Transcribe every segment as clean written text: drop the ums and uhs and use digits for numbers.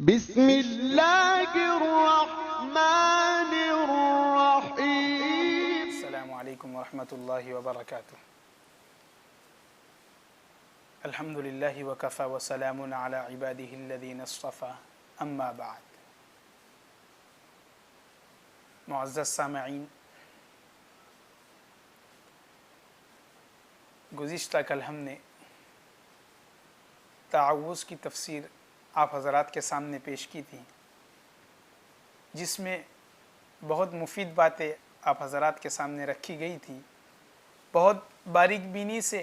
بسم اللہ الرحمن الرحیم۔ السلام علیکم ورحمۃ اللہ وبرکاتہ۔ الحمد للہ وکفی وسلام علی عبادہ الذین اصطفی، اما بعد۔ معزز سامعین، گزشتہ کل ہم نے تعوذ کی تفسیر آپ حضرات کے سامنے پیش کی تھی، جس میں بہت مفید باتیں آپ حضرات کے سامنے رکھی گئی تھی۔ بہت باریک بینی سے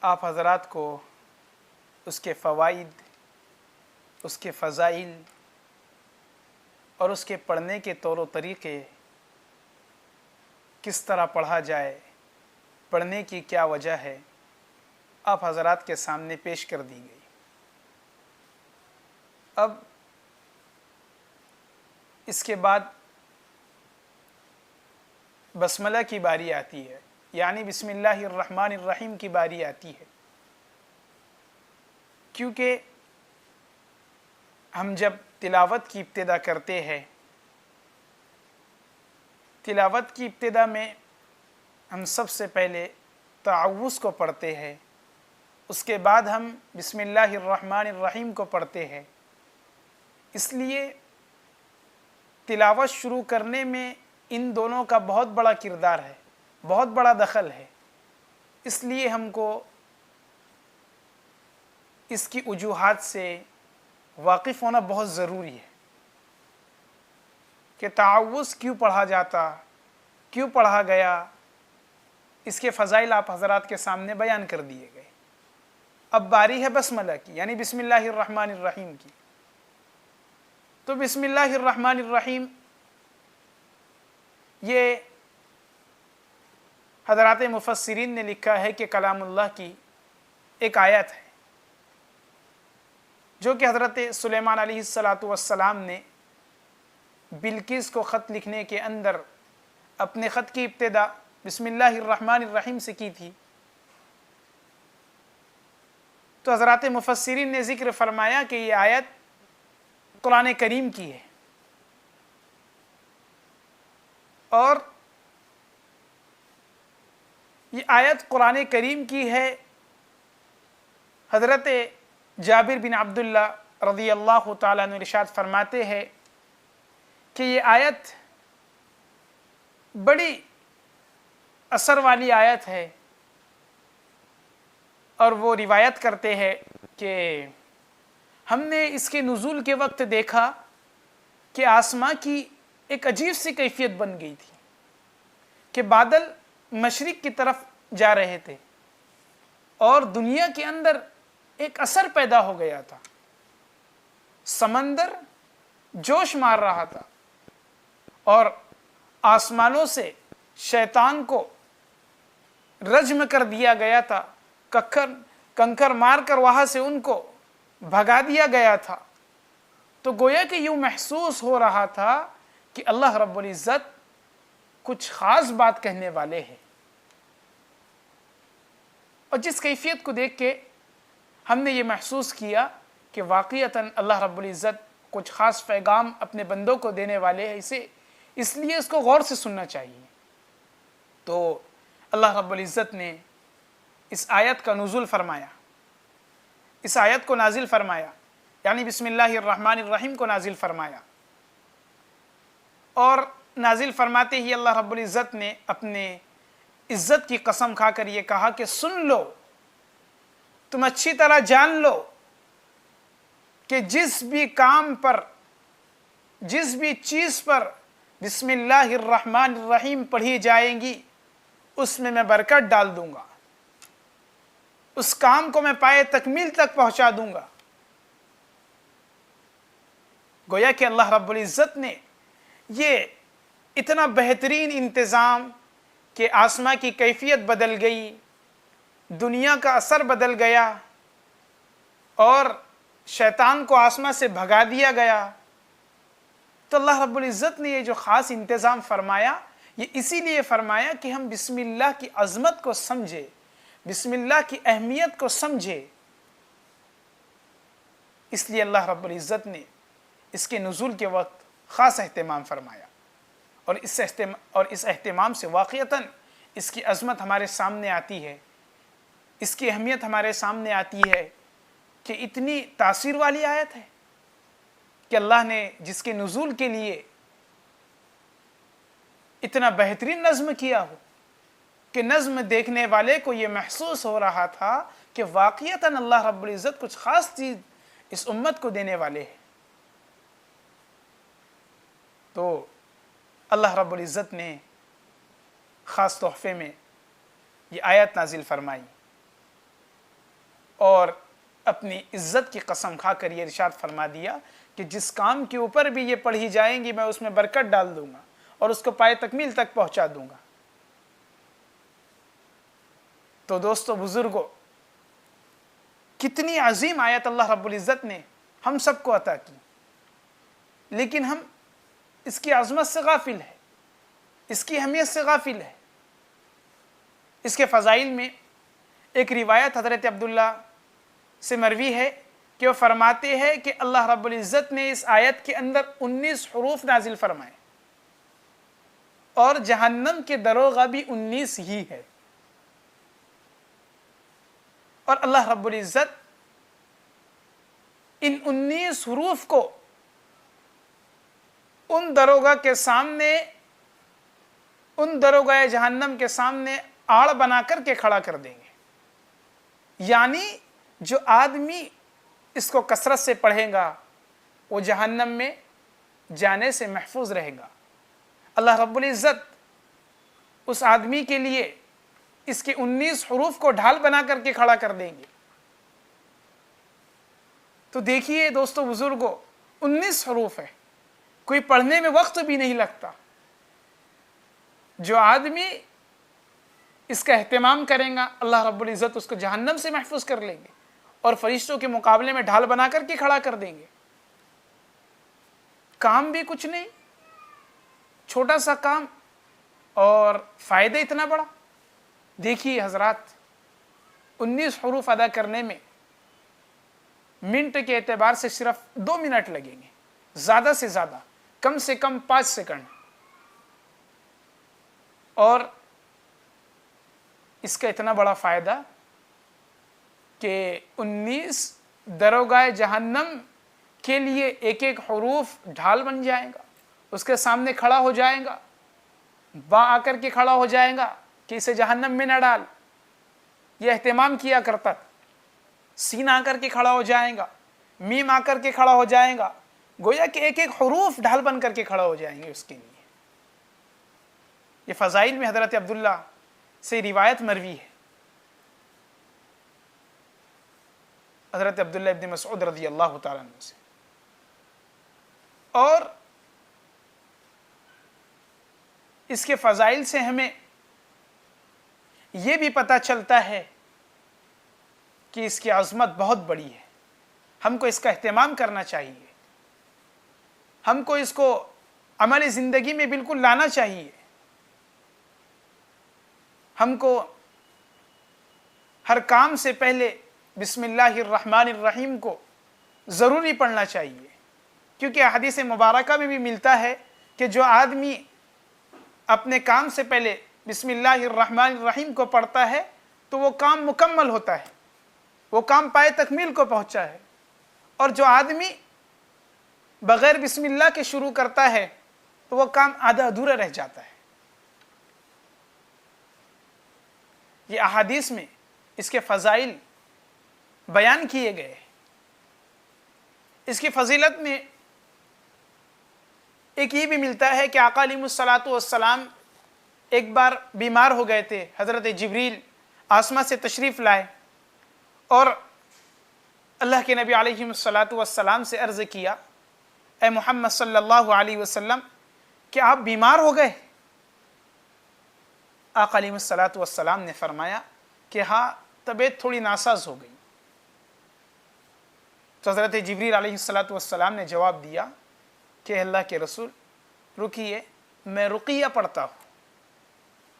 آپ حضرات کو اس کے فوائد، اس کے فضائل اور اس کے پڑھنے کے طور و طریقے، کس طرح پڑھا جائے، پڑھنے کی کیا وجہ ہے، آپ حضرات کے سامنے پیش کر دی گئی۔ اب اس کے بعد بسملہ کی باری آتی ہے، یعنی بسم اللہ الرحمن الرحیم کی باری آتی ہے، کیونکہ ہم جب تلاوت کی ابتدا کرتے ہیں، تلاوت کی ابتدا میں ہم سب سے پہلے تعوذ کو پڑھتے ہیں، اس کے بعد ہم بسم اللہ الرحمن الرحیم کو پڑھتے ہیں۔ اس لیے تلاوت شروع کرنے میں ان دونوں کا بہت بڑا کردار ہے، بہت بڑا دخل ہے۔ اس لیے ہم کو اس کی وجوہات سے واقف ہونا بہت ضروری ہے کہ تعوذ کیوں پڑھا جاتا، کیوں پڑھا گیا، اس کے فضائل آپ حضرات کے سامنے بیان کر دیے گئے۔ اب باری ہے بسملہ کی، یعنی بسم اللہ الرحمن الرحیم کی۔ تو بسم اللہ الرحمن الرحیم یہ حضرات مفسرین نے لکھا ہے کہ کلام اللہ کی ایک آیت ہے، جو کہ حضرت سلیمان علیہ السلام نے بلقیس کو خط لکھنے کے اندر اپنے خط کی ابتدا بسم اللہ الرحمن الرحیم سے کی تھی۔ تو حضرات مفسرین نے ذکر فرمایا کہ یہ آیت قرآن کریم کی ہے، اور یہ آیت قرآن کریم کی ہے۔ حضرت جابر بن عبداللہ رضی اللہ تعالیٰ عنہ ارشاد فرماتے ہیں کہ یہ آیت بڑی اثر والی آیت ہے، اور وہ روایت کرتے ہیں کہ ہم نے اس کے نزول کے وقت دیکھا کہ آسماں کی ایک عجیب سی کیفیت بن گئی تھی کہ بادل مشرق کی طرف جا رہے تھے، اور دنیا کے اندر ایک اثر پیدا ہو گیا تھا، سمندر جوش مار رہا تھا، اور آسمانوں سے شیطان کو رجم کر دیا گیا تھا، کنکر مار کر وہاں سے ان کو بھگا دیا گیا تھا۔ تو گویا کہ یوں محسوس ہو رہا تھا کہ اللہ رب العزت کچھ خاص بات کہنے والے ہیں، اور جس کیفیت کو دیکھ کے ہم نے یہ محسوس کیا کہ واقعتاً اللہ رب العزت کچھ خاص پیغام اپنے بندوں کو دینے والے ہیں، اس لیے اس کو غور سے سننا چاہیے۔ تو اللہ رب العزت نے اس آیت کا نزول فرمایا، اس آیت کو نازل فرمایا، یعنی بسم اللہ الرحمن الرحیم کو نازل فرمایا، اور نازل فرماتے ہی اللہ رب العزت نے اپنے عزت کی قسم کھا کر یہ کہا کہ سن لو، تم اچھی طرح جان لو کہ جس بھی کام پر، جس بھی چیز پر بسم اللہ الرحمن الرحیم پڑھی جائیں گی، اس میں برکت ڈال دوں گا، اس کام کو میں پائے تکمیل تک پہنچا دوں گا۔ گویا کہ اللہ رب العزت نے یہ اتنا بہترین انتظام کہ آسماں کی کیفیت بدل گئی، دنیا کا اثر بدل گیا، اور شیطان کو آسماں سے بھگا دیا گیا۔ تو اللہ رب العزت نے یہ جو خاص انتظام فرمایا، یہ اسی لیے فرمایا کہ ہم بسم اللہ کی عظمت کو سمجھے، بسم اللہ کی اہمیت کو سمجھے۔ اس لیے اللہ رب العزت نے اس کے نزول کے وقت خاص اہتمام فرمایا، اور اس اہتمام سے واقعتاً اس کی عظمت ہمارے سامنے آتی ہے، اس کی اہمیت ہمارے سامنے آتی ہے کہ اتنی تاثیر والی آیت ہے کہ اللہ نے جس کے نزول کے لیے اتنا بہترین نظم کیا ہو کہ نظم دیکھنے والے کو یہ محسوس ہو رہا تھا کہ واقعتاً اللہ رب العزت کچھ خاص چیز اس امت کو دینے والے ہیں۔ تو اللہ رب العزت نے خاص تحفے میں یہ آیت نازل فرمائی اور اپنی عزت کی قسم کھا کر یہ ارشاد فرما دیا کہ جس کام کے اوپر بھی یہ پڑھی جائیں گی میں اس میں برکت ڈال دوں گا اور اس کو پائے تکمیل تک پہنچا دوں گا۔ تو دوستو بزرگوں، کتنی عظیم آیت اللہ رب العزت نے ہم سب کو عطا کی، لیکن ہم اس کی عظمت سے غافل ہے، اس کی اہمیت سے غافل ہے۔ اس کے فضائل میں ایک روایت حضرت عبداللہ سے مروی ہے کہ وہ فرماتے ہیں کہ اللہ رب العزت نے اس آیت کے اندر 19 حروف نازل فرمائے اور جہنم کے دروغہ بھی 19 ہی ہے، اور اللہ رب العزت ان 19 حروف کو ان دروغہ کے سامنے، ان دروغہ جہنم کے سامنے آڑ بنا کر کے کھڑا کر دیں گے، یعنی جو آدمی اس کو کثرت سے پڑھے گا وہ جہنم میں جانے سے محفوظ رہے گا۔ اللہ رب العزت اس آدمی کے لیے اس کے 19 حروف کو ڈھال بنا کر کے کھڑا کر دیں گے۔ تو دیکھیے دوستو بزرگوں، 19 حروف ہے، کوئی پڑھنے میں وقت بھی نہیں لگتا۔ جو آدمی اس کا اہتمام کریں گا اللہ رب العزت اس کو جہنم سے محفوظ کر لیں گے اور فرشتوں کے مقابلے میں ڈھال بنا کر کے کھڑا کر دیں گے۔ کام بھی کچھ نہیں، چھوٹا سا کام اور فائدہ اتنا بڑا۔ دیکھیے حضرات، 19 حروف ادا کرنے میں منٹ کے اعتبار سے صرف 2 منٹ لگیں گے، زیادہ سے زیادہ کم سے کم 5 سیکنڈ، اور اس کا اتنا بڑا فائدہ کہ 19 دروغہ جہنم کے لیے ایک ایک حروف ڈھال بن جائے گا، اس کے سامنے کھڑا ہو جائے گا، با آ کر کے کھڑا ہو جائے گا کہ اسے جہنم میں نہ ڈال، یہ اہتمام کیا کرتا تھا۔ سین آ کر کے کھڑا ہو جائے گا، میم آ کر کے کھڑا ہو جائے گا، گویا کہ ایک ایک حروف ڈھال بن کر کے کھڑا ہو جائیں گے اس کے لیے۔ یہ فضائل میں حضرت عبداللہ سے روایت مروی ہے، حضرت عبداللہ ابن مسعود رضی اللہ تعالیٰ عنہ سے، اور اس کے فضائل سے ہمیں یہ بھی پتہ چلتا ہے کہ اس کی عظمت بہت بڑی ہے، ہم کو اس کا اہتمام کرنا چاہیے، ہم کو اس کو عملی زندگی میں بالکل لانا چاہیے، ہم کو ہر کام سے پہلے بسم اللہ الرحمن الرحیم کو ضروری پڑھنا چاہیے، کیونکہ حدیث مبارکہ میں بھی ملتا ہے کہ جو آدمی اپنے کام سے پہلے بسم اللہ الرحمن الرحیم کو پڑھتا ہے تو وہ کام مکمل ہوتا ہے، وہ کام پائے تکمیل کو پہنچا ہے، اور جو آدمی بغیر بسم اللہ کے شروع کرتا ہے تو وہ کام آدھا ادھورا رہ جاتا ہے۔ یہ احادیث میں اس کے فضائل بیان کیے گئے ہیں۔ اس کی فضیلت میں ایک یہ بھی ملتا ہے کہ آقا علیہ الصلوۃ والسلام ایک بار بیمار ہو گئے تھے، حضرت جبریل آسمان سے تشریف لائے اور اللہ کے نبی علیہ الصلوۃ والسلام سے عرض کیا، اے محمد صلی اللہ علیہ وسلم کہ آپ بیمار ہو گئے؟ آقا علیہ الصلوۃ والسلام نے فرمایا کہ ہاں، طبیعت تھوڑی ناساز ہو گئی۔ تو حضرت جبریل علیہ الصلوۃ والسلام نے جواب دیا کہ اللہ کے رسول رکیے، میں رقیہ پڑھتا ہوں۔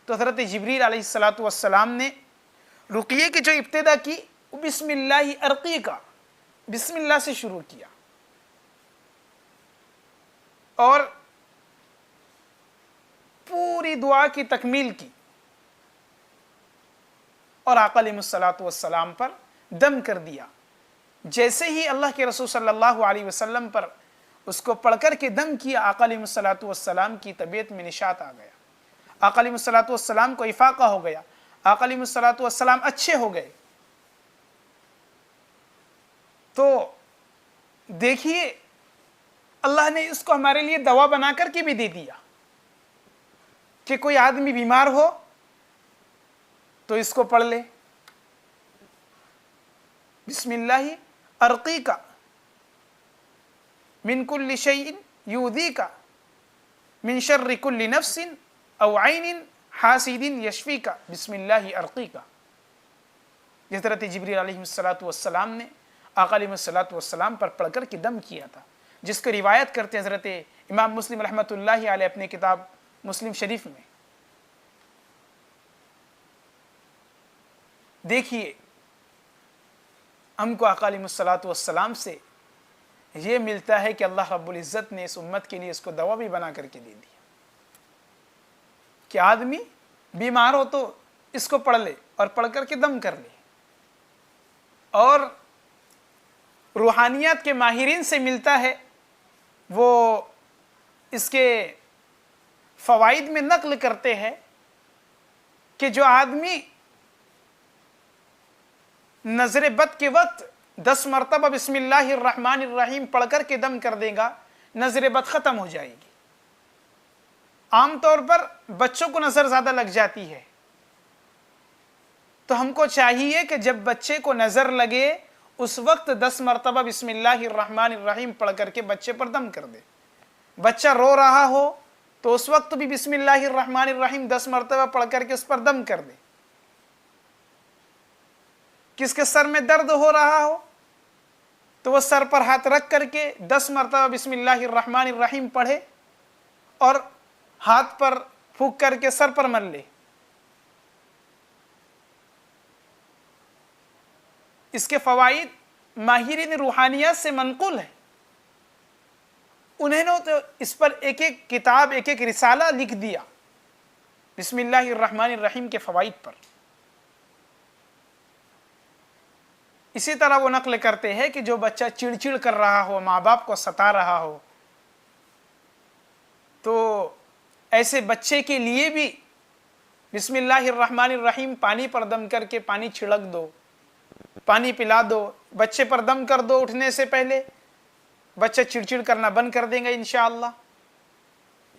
تو حضرت جبریل علیہ الصلوۃ والسلام نے رقیہ کی جو ابتدا کی وہ بسم اللہ ارقی کا، بسم اللہ سے شروع کیا اور پوری دعا کی تکمیل کی اور آقا علیہ الصلوۃ والسلام پر دم کر دیا۔ جیسے ہی اللہ کے رسول صلی اللہ علیہ وسلم پر اس کو پڑھ کر کے دم کیا، آقا علیہ الصلوۃ والسلام کی طبیعت میں نشاط آ گیا، آقا علیہ الصلوۃ والسلام کو افاقہ ہو گیا، آقا علیہ الصلوۃ والسلام اچھے ہو گئے۔ تو دیکھیے اللہ نے اس کو ہمارے لیے دوا بنا کر کے بھی دے دیا کہ کوئی آدمی بیمار ہو تو اس کو پڑھ لے، بسم اللہ ارقیک من کل شیء یؤذیک من شر کل نفس او عین حاسد یشفیک بسم اللہ ارقیک۔ حضرت جبریل علیہ الصلوۃ والسلام نے آقا علیہ الصلوۃ والسلام پر پڑھ کر کے دم کیا تھا، جس کو روایت کرتے حضرت امام مسلم رحمۃ اللہ علیہ اپنے کتاب مسلم شریف میں۔ دیکھیے ہم کو آقا علیہ الصلوۃ والسلام سے یہ ملتا ہے کہ اللہ رب العزت نے اس امت کے لیے اس کو دوا بھی بنا کر کے دے دیا کہ آدمی بیمار ہو تو اس کو پڑھ لے اور پڑھ کر کے دم کر لے۔ اور روحانیات کے ماہرین سے ملتا ہے، وہ اس کے فوائد میں نقل کرتے ہیں کہ جو آدمی نظر بد کے وقت 10 مرتبہ بسم اللہ الرحمن الرحیم پڑھ کر کے دم کر دے گا، نظر بد ختم ہو جائے گی۔ عام طور پر بچوں کو نظر زیادہ لگ جاتی ہے، تو ہم کو چاہیے کہ جب بچے کو نظر لگے اس وقت 10 مرتبہ بسم اللہ الرحمن الرحیم پڑھ کر کے بچے پر دم کر دے۔ بچہ رو رہا ہو تو اس وقت بھی بسم اللہ الرحمن الرحیم 10 مرتبہ پڑھ کر کے اس پر دم کر دے۔ کس کے سر میں درد ہو رہا ہو تو وہ سر پر ہاتھ رکھ کر کے 10 مرتبہ بسم اللہ الرحمن الرحیم پڑھے اور ہاتھ پر پھونک کر کے سر پر مل لے۔ اس کے فوائد ماہرین روحانیات سے منقول ہے، انہوں نے تو اس پر ایک ایک کتاب ایک ایک رسالہ لکھ دیا بسم اللہ الرحمن الرحیم کے فوائد پر۔ اسی طرح وہ نقل کرتے ہیں کہ جو بچہ چڑچڑ کر رہا ہو، ماں باپ کو ستا رہا ہو، تو ایسے بچے کے لیے بھی بسم اللہ الرحمن الرحیم پانی پر دم کر کے پانی چھڑک دو، پانی پلا دو، بچے پر دم کر دو اٹھنے سے پہلے، بچہ چڑچڑ کرنا بند کر دیں گا انشاءاللہ۔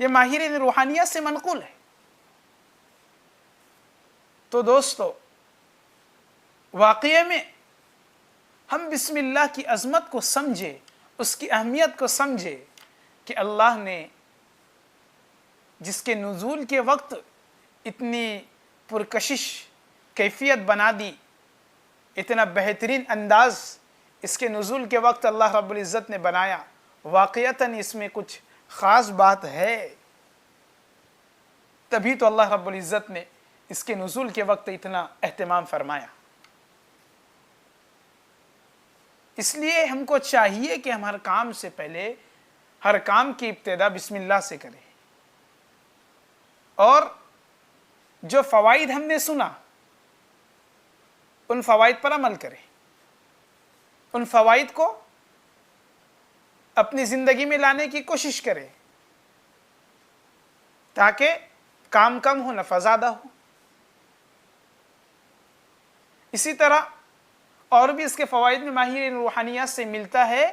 یہ ماہرین روحانیات سے منقول ہے۔ تو دوستو، واقعے میں ہم بسم اللہ کی عظمت کو سمجھے، اس کی اہمیت کو سمجھے کہ اللہ نے جس کے نزول کے وقت اتنی پرکشش کیفیت بنا دی، اتنا بہترین انداز اس کے نزول کے وقت اللہ رب العزت نے بنایا، واقعتاً اس میں کچھ خاص بات ہے، تبھی تو اللہ رب العزت نے اس کے نزول کے وقت اتنا اہتمام فرمایا۔ اس لیے ہم کو چاہیے کہ ہم ہر کام سے پہلے ہر کام کی ابتدا بسم اللہ سے کریں، اور جو فوائد ہم نے سنا ان فوائد پر عمل کریں، ان فوائد کو اپنی زندگی میں لانے کی کوشش کریں تاکہ کام کم ہو نفع زیادہ ہو۔ اسی طرح اور بھی اس کے فوائد میں ماہرین روحانیات سے ملتا ہے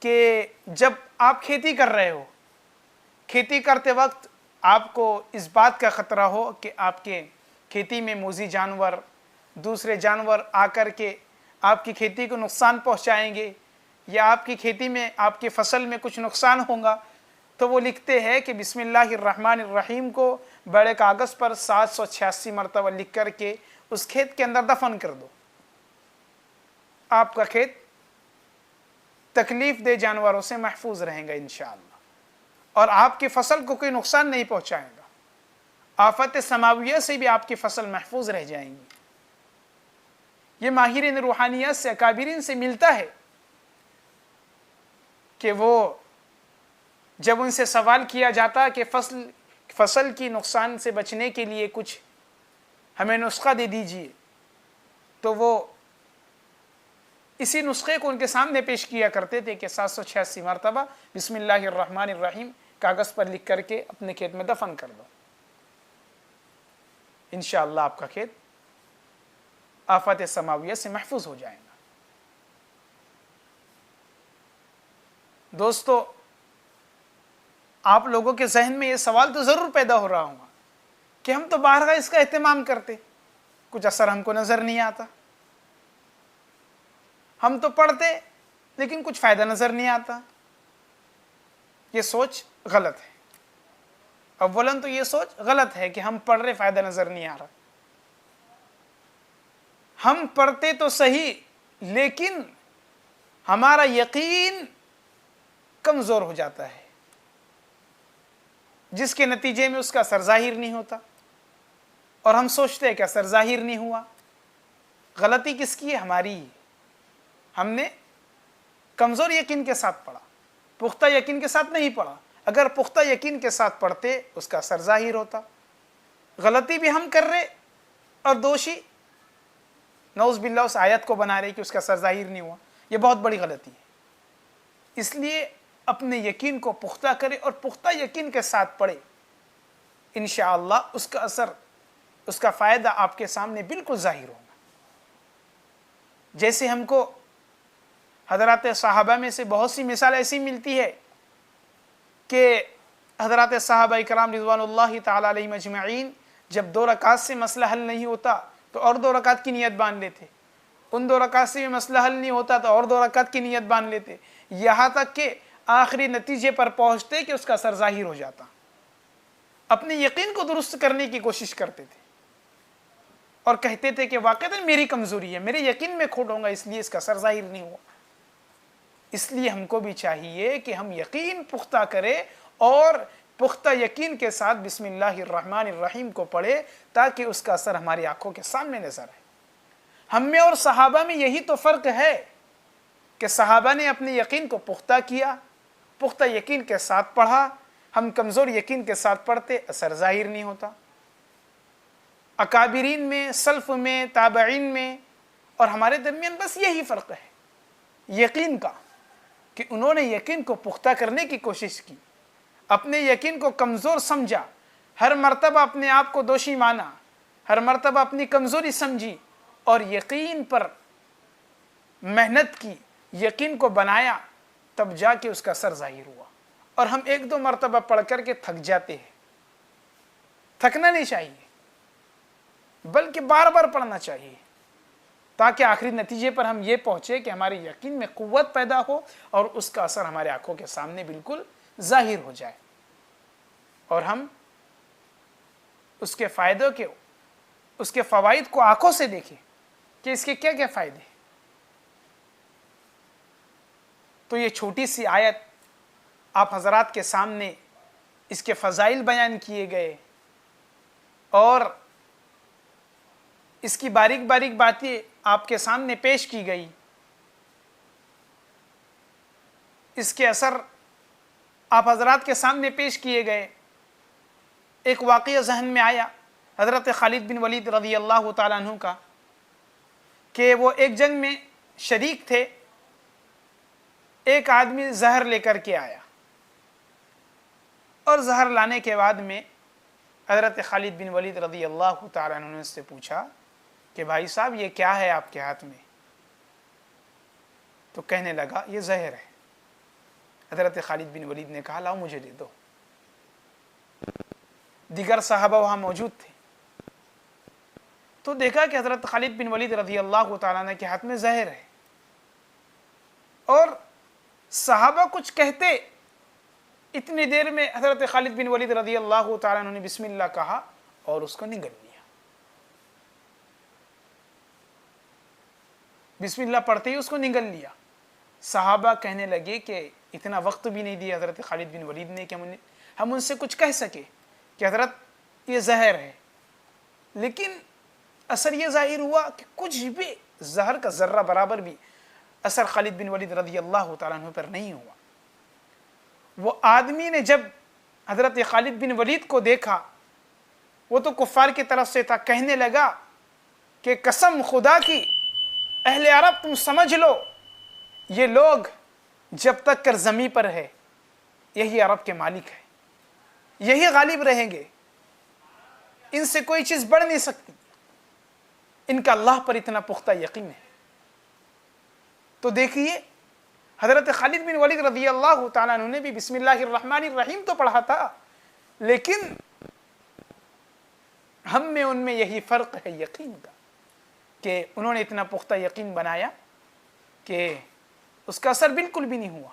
کہ جب آپ کھیتی کر رہے ہو، کھیتی کرتے وقت آپ کو اس بات کا خطرہ ہو کہ آپ کے کھیتی میں موذی جانور، دوسرے جانور آ کر کے آپ کی کھیتی کو نقصان پہنچائیں گے، یا آپ کی کھیتی میں آپ کی فصل میں کچھ نقصان ہوگا، تو وہ لکھتے ہیں کہ بسم اللہ الرحمن الرحیم کو بڑے کاغذ پر 786 مرتبہ لکھ کر کے اس کھیت کے اندر دفن کر دو، آپ کا کھیت تکلیف دہ جانوروں سے محفوظ رہیں گا انشاءاللہ، اور آپ کی فصل کو کوئی نقصان نہیں پہنچائے گا، آفت سماویہ سے بھی آپ کی فصل محفوظ رہ جائیں گی۔ یہ ماہرین روحانیات سے اکابرین سے ملتا ہے کہ وہ جب ان سے سوال کیا جاتا کہ فصل کی نقصان سے بچنے کے لیے کچھ ہمیں نسخہ دے دیجیے، تو وہ اسی نسخے کو ان کے سامنے پیش کیا کرتے تھے کہ 786 مرتبہ بسم اللہ الرحمن الرحیم کاغذ پر لکھ کر کے اپنے کھیت میں دفن کر دو، انشاءاللہ آپ کا کھیت آفات سماویہ سے محفوظ ہو جائے گا۔ دوستو، آپ لوگوں کے ذہن میں یہ سوال تو ضرور پیدا ہو رہا ہوگا کہ ہم تو بارگاہ اس کا اہتمام کرتے، کچھ اثر ہم کو نظر نہیں آتا، ہم تو پڑھتے لیکن کچھ فائدہ نظر نہیں آتا۔ یہ سوچ غلط ہے۔ اولاً تو یہ سوچ غلط ہے کہ ہم پڑھ رہے فائدہ نظر نہیں آ رہا۔ ہم پڑھتے تو صحیح لیکن ہمارا یقین کمزور ہو جاتا ہے، جس کے نتیجے میں اس کا اثر ظاہر نہیں ہوتا، اور ہم سوچتے ہیں کہ اثر ظاہر نہیں ہوا۔ غلطی کس کی ہے؟ ہماری۔ ہم نے کمزور یقین کے ساتھ پڑھا، پختہ یقین کے ساتھ نہیں پڑھا۔ اگر پختہ یقین کے ساتھ پڑھتے اس کا اثر ظاہر ہوتا۔ غلطی بھی ہم کر رہے اور دوشی نعوذ باللہ اس آیت کو بنا رہے کہ اس کا اثر ظاہر نہیں ہوا۔ یہ بہت بڑی غلطی ہے۔ اس لیے اپنے یقین کو پختہ کرے اور پختہ یقین کے ساتھ پڑھے، انشاءاللہ اس کا اثر، اس کا فائدہ آپ کے سامنے بالکل ظاہر ہوگا۔ جیسے ہم کو حضرات صحابہ میں سے بہت سی مثال ایسی ملتی ہے کہ حضرات صحابہ کرام رضوان اللہ تعالی علیہم اجمعین جب 2 رکعات سے مسئلہ حل نہیں ہوتا تو اور 2 رکعت کی نیت باندھ لیتے، ان 2 رکعت سے بھی مسئلہ حل نہیں ہوتا تو اور 2 رکعت کی نیت باندھ لیتے، یہاں تک کہ آخری نتیجے پر پہنچتے کہ اس کا اثر ظاہر ہو جاتا۔ اپنے یقین کو درست کرنے کی کوشش کرتے تھے اور کہتے تھے کہ واقعتاً میری کمزوری ہے، میرے یقین میں کھوٹ ہوگا، اس لیے اس کا اثر ظاہر نہیں ہوا۔ اس لیے ہم کو بھی چاہیے کہ ہم یقین پختہ کریں اور پختہ یقین کے ساتھ بسم اللہ الرحمن الرحیم کو پڑھے تاکہ اس کا اثر ہماری آنکھوں کے سامنے نظر آئے۔ ہم میں اور صحابہ میں یہی تو فرق ہے کہ صحابہ نے اپنے یقین کو پختہ کیا، پختہ یقین کے ساتھ پڑھا، ہم کمزور یقین کے ساتھ پڑھتے، اثر ظاہر نہیں ہوتا۔ اکابرین میں، سلف میں، تابعین میں اور ہمارے درمیان بس یہی فرق ہے یقین کا، کہ انہوں نے یقین کو پختہ کرنے کی کوشش کی، اپنے یقین کو کمزور سمجھا، ہر مرتبہ اپنے آپ کو دوشی مانا، ہر مرتبہ اپنی کمزوری سمجھی اور یقین پر محنت کی، یقین کو بنایا، تب جا کے اس کا اثر ظاہر ہوا۔ اور ہم 1-2 مرتبہ پڑھ کر کے تھک جاتے ہیں۔ تھکنا نہیں چاہیے بلکہ بار بار پڑھنا چاہیے تاکہ آخری نتیجے پر ہم یہ پہنچے کہ ہمارے یقین میں قوت پیدا ہو اور اس کا اثر ہمارے آنکھوں کے سامنے بالکل ظاہر ہو جائے، اور ہم اس کے فائدوں کے، اس کے فوائد کو آنکھوں سے دیکھیں کہ اس کے کیا کیا فائدے ہیں۔ تو یہ چھوٹی سی آیت آپ حضرات کے سامنے اس کے فضائل بیان کیے گئے اور اس کی باریک باریک باتیں آپ کے سامنے پیش کی گئی، اس کے اثر آپ حضرات کے سامنے پیش کیے گئے۔ ایک واقعہ ذہن میں آیا حضرت خالد بن ولید رضی اللہ تعالیٰ عنہ کا کہ وہ ایک جنگ میں شریک تھے، ایک آدمی زہر لے کر کے آیا اور زہر لانے کے بعد میں حضرت خالد بن ولید رضی اللہ تعالیٰ عنہ نے اس سے پوچھا کہ بھائی صاحب یہ کیا ہے آپ کے ہاتھ میں؟ تو کہنے لگا یہ زہر ہے۔ حضرت خالد بن ولید نے کہا لاؤ مجھے دے دو۔ دیگر صحابہ وہاں موجود تھے تو دیکھا کہ حضرت خالد بن ولید رضی اللہ تعالیٰ عنہ کے ہاتھ میں زہر ہے، اور صحابہ کچھ کہتے، اتنی دیر میں حضرت خالد بن ولید رضی اللہ تعالیٰ عنہ نے بسم اللہ کہا اور اس کو نگل لیا۔ بسم اللہ پڑھتے ہی اس کو نگل لیا۔ صحابہ کہنے لگے کہ اتنا وقت بھی نہیں دیا حضرت خالد بن ولید نے کہ ہم ان سے کچھ کہہ سکے کہ حضرت یہ زہر ہے، لیکن اثر یہ ظاہر ہوا کہ کچھ بھی زہر کا ذرہ برابر بھی اثر خالد بن ولید رضی اللہ تعالیٰ عنہ پر نہیں ہوا۔ وہ آدمی نے جب حضرت خالد بن ولید کو دیکھا، وہ تو کفار کی طرف سے تھا، کہنے لگا کہ قسم خدا کی اہل عرب تم سمجھ لو، یہ لوگ جب تک کر زمین پر ہے یہی عرب کے مالک ہے، یہی غالب رہیں گے، ان سے کوئی چیز بڑھ نہیں سکتی، ان کا اللہ پر اتنا پختہ یقین ہے۔ تو دیکھیے حضرت خالد بن ولید رضی اللہ تعالیٰ عنہ نے بھی بسم اللہ الرحمن الرحیم تو پڑھا تھا، لیکن ہم میں ان میں یہی فرق ہے یقین کا، کہ انہوں نے اتنا پختہ یقین بنایا کہ اس کا اثر بالکل بھی نہیں ہوا،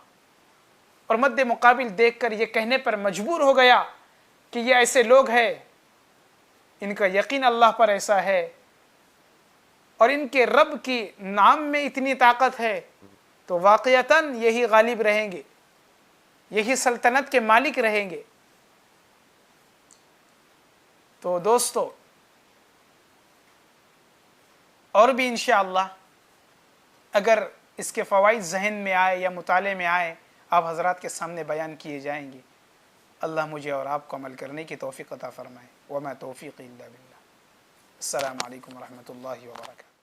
اور مد مقابل دیکھ کر یہ کہنے پر مجبور ہو گیا کہ یہ ایسے لوگ ہیں، ان کا یقین اللہ پر ایسا ہے اور ان کے رب کی نام میں اتنی طاقت ہے، تو واقعتاً یہی غالب رہیں گے، یہی سلطنت کے مالک رہیں گے۔ تو دوستو، اور بھی انشاءاللہ اگر اس کے فوائد ذہن میں آئے یا مطالعے میں آئے، آپ حضرات کے سامنے بیان کیے جائیں گے۔ اللہ مجھے اور آپ کو عمل کرنے کی توفیق عطا فرمائے۔ وما توفیقی الا باللہ۔ السلام علیکم ورحمۃ اللہ وبرکاتہ۔